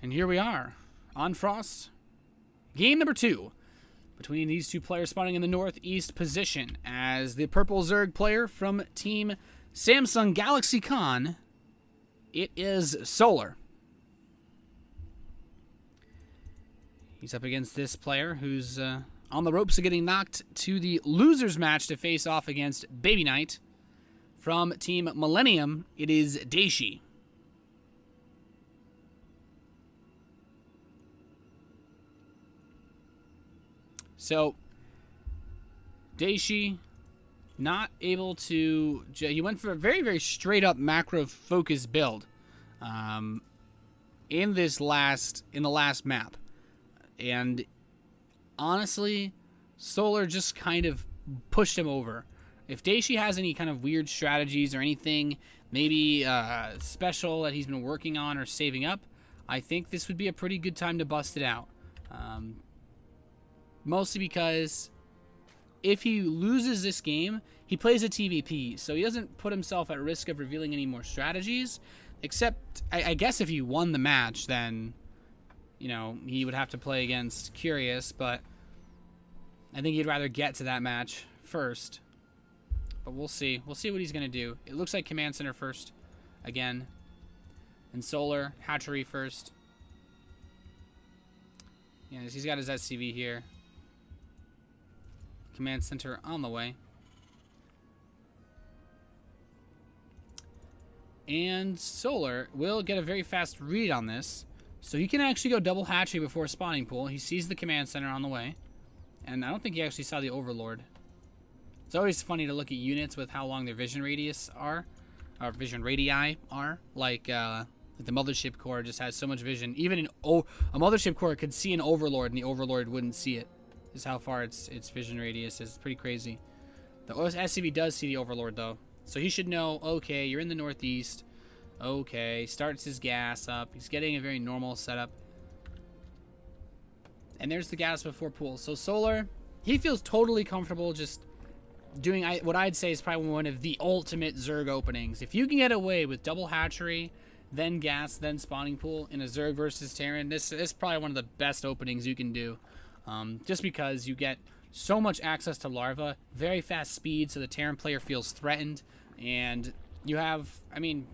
And here we are on Frost. Game number 2 between these two players spawning in the northeast position as the purple Zerg player from Team Samsung Galaxy Con. It is Solar. He's up against this player who's on the ropes of getting knocked to the losers match to face off against Baby Knight. From Team Millennium, it is Dayshi. So, Dayshi, not able to... He went for a very, very straight-up macro-focused build in the last map. And, honestly, Solar just kind of pushed him over. If Dayshi has any kind of weird strategies or anything, maybe special that he's been working on or saving up, I think this would be a pretty good time to bust it out. Mostly because if he loses this game, he plays a TVP, so he doesn't put himself at risk of revealing any more strategies, except, I guess if he won the match, then, you know, he would have to play against Curious, but I think he'd rather get to that match first. But we'll see. We'll see what he's going to do. It looks like Command Center first, again, and Solar, Hatchery first. Yeah, he's got his SCV here. Command Center on the way. And Solar will get a very fast read on this. So he can actually go double hatchery before spawning pool. He sees the Command Center on the way. And I don't think he actually saw the Overlord. It's always funny to look at units with how long their vision radius are. Or vision radii are. Like the Mothership Core just has so much vision. Even a Mothership Core could see an Overlord and the Overlord wouldn't see it. Is how far its vision radius is. It's pretty crazy. The SCV does see the Overlord though, so he should know. Okay, you're in the northeast. Okay, starts his gas up. He's getting a very normal setup, and there's the gas before pool. So Solar, he feels totally comfortable just doing what I'd say is probably one of the ultimate Zerg openings. If you can get away with double hatchery, then gas, then spawning pool in a Zerg versus Terran, this is probably one of the best openings you can do. Just because you get so much access to larva, very fast speed, so the Terran player feels threatened, and you have, I mean,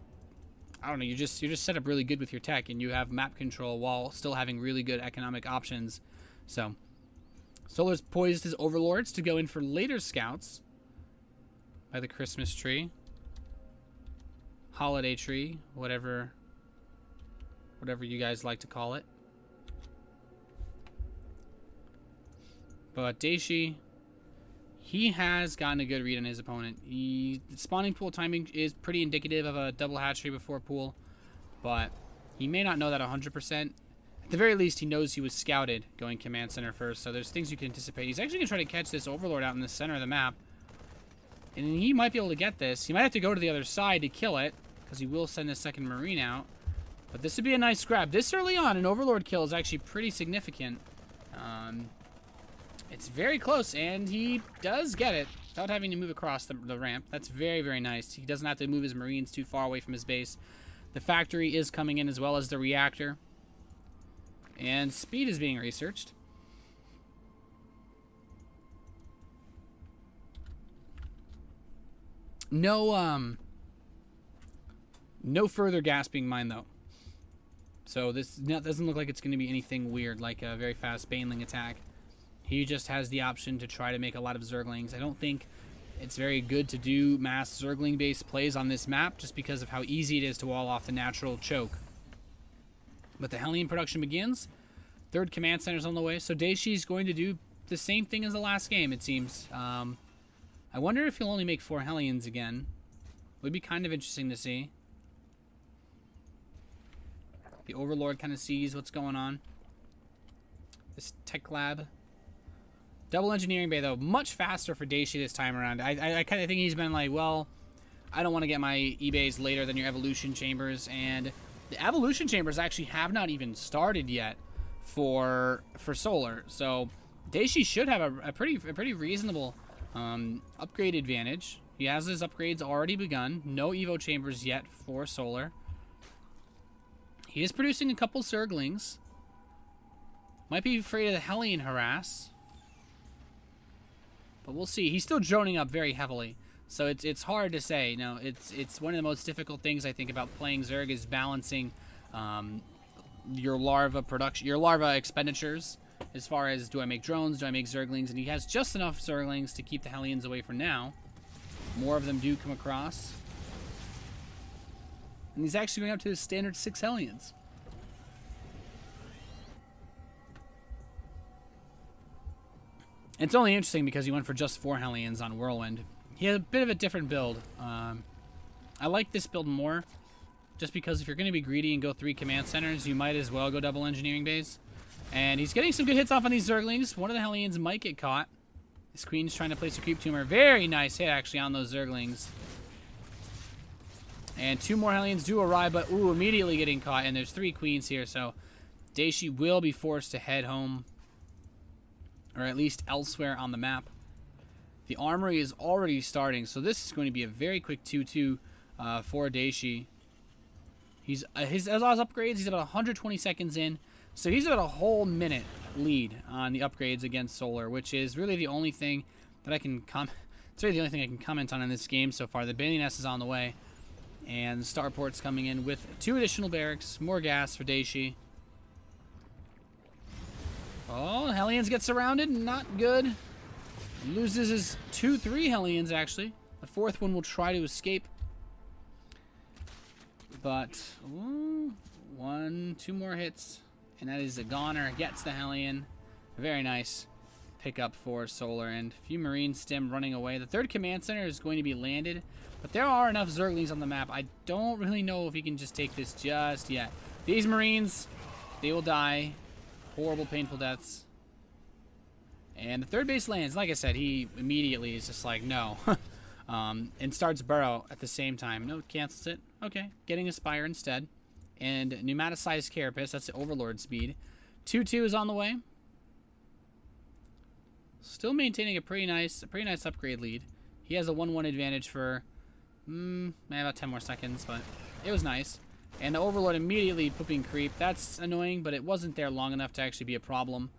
I don't know, you're just set up really good with your tech, and you have map control while still having really good economic options. So, Solar's poised his Overlords to go in for later scouts by the Christmas tree, holiday tree, whatever you guys like to call it. But Dayshi, he has gotten a good read on his opponent. The spawning pool timing is pretty indicative of a double hatchery before pool, but he may not know that 100%. At the very least, he knows he was scouted going Command Center first, so there's things you can anticipate. He's actually going to try to catch this Overlord out in the center of the map, and he might be able to get this. He might have to go to the other side to kill it, because he will send the second Marine out. But this would be a nice grab. This early on, an Overlord kill is actually pretty significant. It's very close, and he does get it without having to move across the ramp. That's very, very nice. He doesn't have to move his Marines too far away from his base. The factory is coming in as well as the reactor. And speed is being researched. No further gas being mined, though. So this doesn't look like it's going to be anything weird, like a very fast Baneling attack. He just has the option to try to make a lot of Zerglings. I don't think it's very good to do mass Zergling-based plays on this map just because of how easy it is to wall off the natural choke. But the Hellion production begins. Third Command Center's on the way. So Dayshi's going to do the same thing as the last game, it seems. I wonder if he'll only make 4 Hellions again. Would be kind of interesting to see. The Overlord kind of sees what's going on. This tech lab. Double engineering bay, though, much faster for Dayshi this time around. I kind of think he's been like, well, I don't want to get my E-bays later than your evolution chambers, and the evolution chambers actually have not even started yet for Solar. So Dayshi should have a pretty reasonable upgrade advantage. He has his upgrades already begun. No Evo chambers yet for Solar. He is producing a couple Zerglings. Might be afraid of the Hellion harass. But we'll see. He's still droning up very heavily. So it's hard to say. You know, it's one of the most difficult things I think about playing Zerg is balancing your larva expenditures as far as, do I make drones, do I make Zerglings, and he has just enough Zerglings to keep the Hellions away for now. More of them do come across. And he's actually going up to his standard 6 Hellions. It's only interesting because he went for just 4 Hellions on Whirlwind. He had a bit of a different build. I like this build more, just because if you're going to be greedy and go 3 command centers, you might as well go double engineering base. And he's getting some good hits off on these Zerglings. One of the Hellions might get caught. His Queen's trying to place a creep tumor. Very nice hit, actually, on those Zerglings. And 2 more Hellions do arrive, but, ooh, immediately getting caught. And there's 3 Queens here, so Dayshi will be forced to head home. Or at least elsewhere on the map. The armory is already starting, so this is going to be a very quick 2-2 for Dayshi. His upgrades, he's about 120 seconds in, so he's about a whole minute lead on the upgrades against Solar, which is really the only thing that I can it's really the only thing I can comment on in this game so far. The Bailey Nest is on the way, and the Starport's coming in with 2 additional barracks, more gas for Dayshi. Oh, Hellions get surrounded. Not good. Loses his 2-3 Hellions, actually. The 4th one will try to escape. But, ooh, 2 more hits. And that is a goner. Gets the Hellion. Very nice pickup for Solar. And a few Marine Stim running away. The 3rd command center is going to be landed. But there are enough Zerglings on the map. I don't really know if he can just take this just yet. These Marines, they will die. Horrible, painful deaths. And the 3rd base lands. Like I said, he immediately is just like, no. And starts Burrow at the same time. No, cancels it. Okay, getting a Spire instead. And pneumaticized Carapace. That's the Overlord speed. 2-2 is on the way. Still maintaining a pretty nice upgrade lead. He has a 1-1 advantage for about 10 more seconds, but it was nice. And the Overlord immediately pooping creep. That's annoying, but it wasn't there long enough to actually be a problem.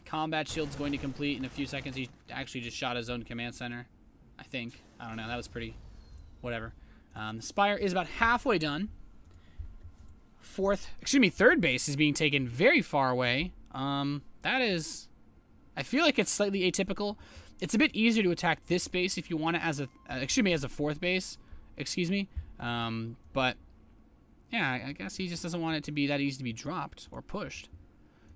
Combat shield's going to complete in a few seconds. He actually just shot his own command center, I think. I don't know. That was pretty... whatever. The Spire is about halfway done. 3rd base is being taken very far away. That is... I feel like it's slightly atypical. It's a bit easier to attack this base if you want it as a... as a 4th base. Excuse me. But... yeah, I guess he just doesn't want it to be that easy to be dropped or pushed.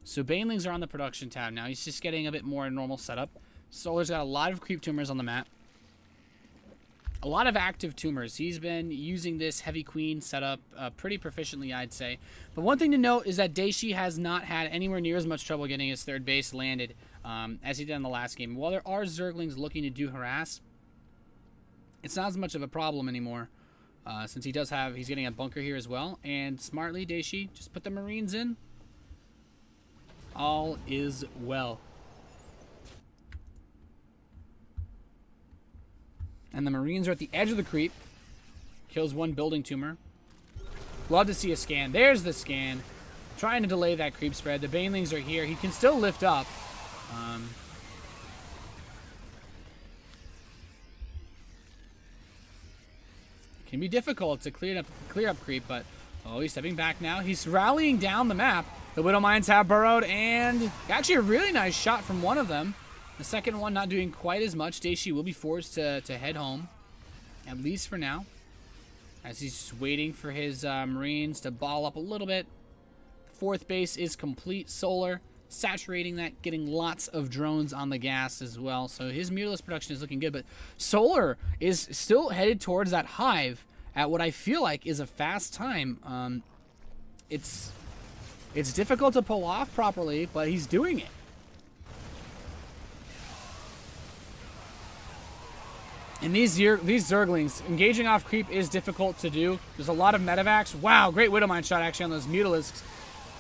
So Banelings are on the production tab now. He's just getting a bit more normal setup. Solar's got a lot of creep tumors on the map. A lot of active tumors. He's been using this Heavy Queen setup pretty proficiently, I'd say. But one thing to note is that Dayshi has not had anywhere near as much trouble getting his 3rd base landed as he did in the last game. While there are Zerglings looking to do harass, it's not as much of a problem anymore. Since he's getting a bunker here as well. And smartly, Dayshi just put the Marines in. All is well. And the Marines are at the edge of the creep. Kills 1 building tumor. Love to see a scan. There's the scan. Trying to delay that creep spread. The Banelings are here. He can still lift up. Can be difficult to clear up creep, but oh, he's stepping back now. He's rallying down the map. The Widowmines have burrowed, and actually a really nice shot from one of them. The second one not doing quite as much. Dayshi will be forced to head home, at least for now, as he's just waiting for his Marines to ball up a little bit. The 4th base is complete. Solar saturating that, getting lots of drones on the gas as well. So his Mutalisk production is looking good, but Solar is still headed towards that hive at what I feel like is a fast time. It's difficult to pull off properly, but he's doing it. And these Zerglings, engaging off creep is difficult to do. There's a lot of medevacs. Wow, great Widowmine shot actually on those Mutalisks.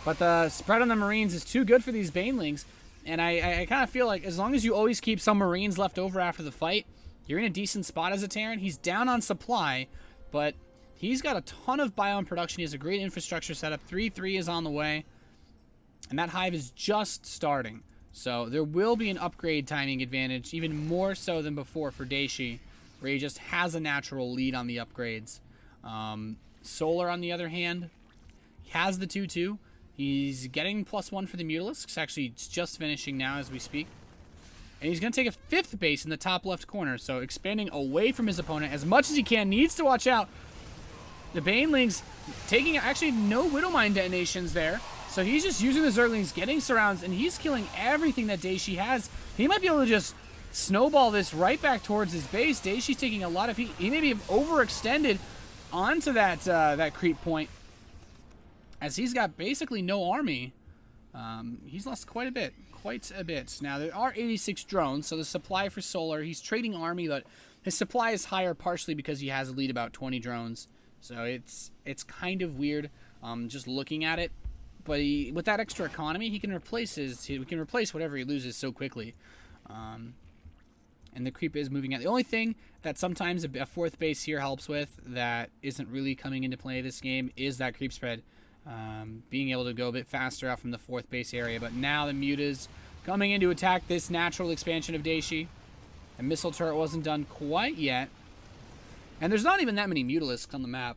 But the spread on the Marines is too good for these Banelings. And I kind of feel like as long as you always keep some Marines left over after the fight, you're in a decent spot as a Terran. He's down on supply, but He's got a ton of biome production. He has a great infrastructure setup. 3-3 is on the way. And that hive is just starting. So there will be an upgrade timing advantage, even more so than before for Dayshi, where he just has a natural lead on the upgrades. Solar, on the other hand, he has the 2-2. He's getting +1 for the Mutalisks. Actually, it's just finishing now as we speak. And he's going to take a 5th base in the top left corner. So expanding away from his opponent as much as he can. Needs to watch out. The Banelings taking actually no Widowmine detonations there. So he's just using the Zerglings, getting surrounds, and he's killing everything that Dayshi has. He might be able to just snowball this right back towards his base. Daishi's taking a lot of heat. He may be overextended onto that that creep point, as he's got basically no army. He's lost quite a bit. Now, there are 86 drones, so the supply for Solar, he's trading army, but his supply is higher partially because he has a lead about 20 drones. So it's kind of weird just looking at it. But with that extra economy, he can replace whatever he loses so quickly. And the creep is moving out. The only thing that sometimes a 4th base here helps with that isn't really coming into play this game is that creep spread. Being able to go a bit faster out from the 4th base area. But now the Mutas coming in to attack this natural expansion of Dayshi. The missile turret wasn't done quite yet. And there's not even that many Mutalisks on the map.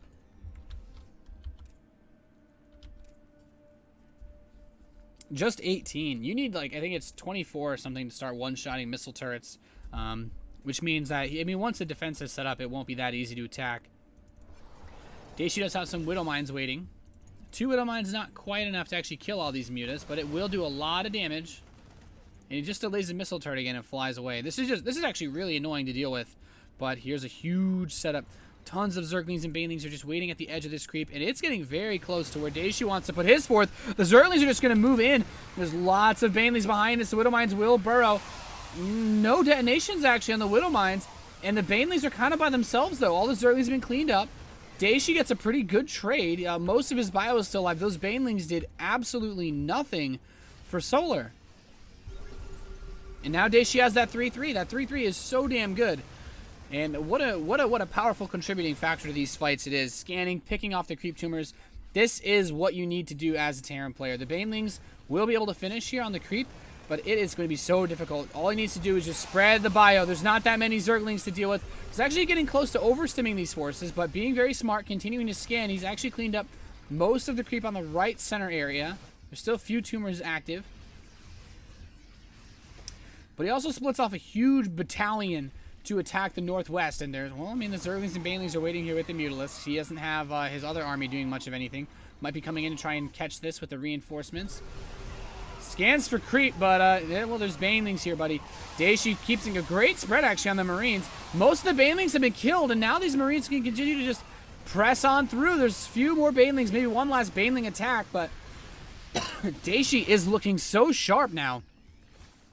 Just 18. You need, like, I think it's 24 or something to start one-shotting missile turrets. Which means that, I mean, once the defense is set up, it won't be that easy to attack. Dayshi does have some Widowmines waiting. 2 Widowmines not quite enough to actually kill all these Mutas, but it will do a lot of damage. And he just delays the missile turret again and flies away. This is actually really annoying to deal with. But here's a huge setup. Tons of Zerglings and Banelings are just waiting at the edge of this creep, and it's getting very close to where Dayshi wants to put his 4th. The Zerglings are just going to move in. There's lots of Banelings behind us. The Widowmines will burrow. No detonations, actually, on the Widowmines, and the Banelings are kind of by themselves, though. All the Zerglings have been cleaned up. Dayshi gets a pretty good trade. Most of his bio is still alive. Those Banelings did absolutely nothing for Solar. And now Dayshi has that 3-3. That 3-3 is so damn good. And what a powerful contributing factor to these fights it is. Scanning, picking off the creep tumors. This is what you need to do as a Terran player. The Banelings will be able to finish here on the creep, but it is going to be so difficult. All he needs to do is just spread the bio. There's not that many Zerglings to deal with. He's actually getting close to overstimming these forces, but being very smart, continuing to scan. He's actually cleaned up most of the creep on the right center area. There's still a few tumors active. But he also splits off a huge battalion to attack the northwest, and there's, well, I mean, the Zerglings and Banelings are waiting here with the Mutalisks. He doesn't have his other army doing much of anything. Might be coming in to try and catch this with the reinforcements. Scans for creep, but, well, there's Banelings here, buddy. Dayshi keeps a great spread, actually, on the Marines. Most of the Banelings have been killed, and now these Marines can continue to just press on through. There's a few more Banelings, maybe one last Baneling attack, but Dayshi is looking so sharp now.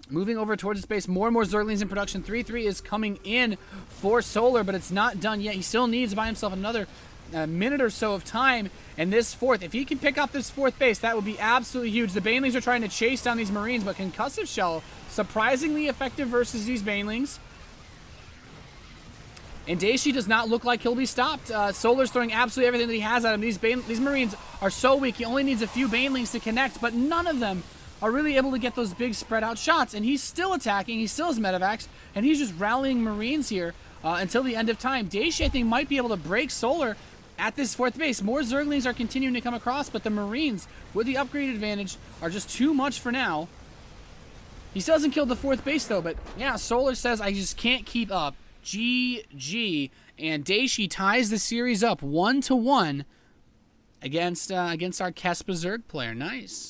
Moving over towards his base, more and more Zerglings in production. 3-3 is coming in for Solar, but it's not done yet. He still needs by himself another minute or so of time. And this 4th, if he can pick up this 4th base, that would be absolutely huge. The Banelings are trying to chase down these Marines, but Concussive Shell, surprisingly effective versus these Banelings. And Dayshi does not look like he'll be stopped. Solar's throwing absolutely everything that he has at him. These Marines are so weak. He only needs a few Banelings to connect, but none of them are really able to get those big spread out shots. And he's still attacking. He still has Medivacs, and he's just rallying Marines here until the end of time. Dayshi, I think, might be able to break Solar at this 4th base. More Zerglings are continuing to come across, but the Marines, with the upgrade advantage, are just too much for now. He still hasn't killed the 4th base, though, but yeah, Solar says, I just can't keep up. GG. And Dayshi ties the series up 1-1 against our Kespa Zerg player. Nice.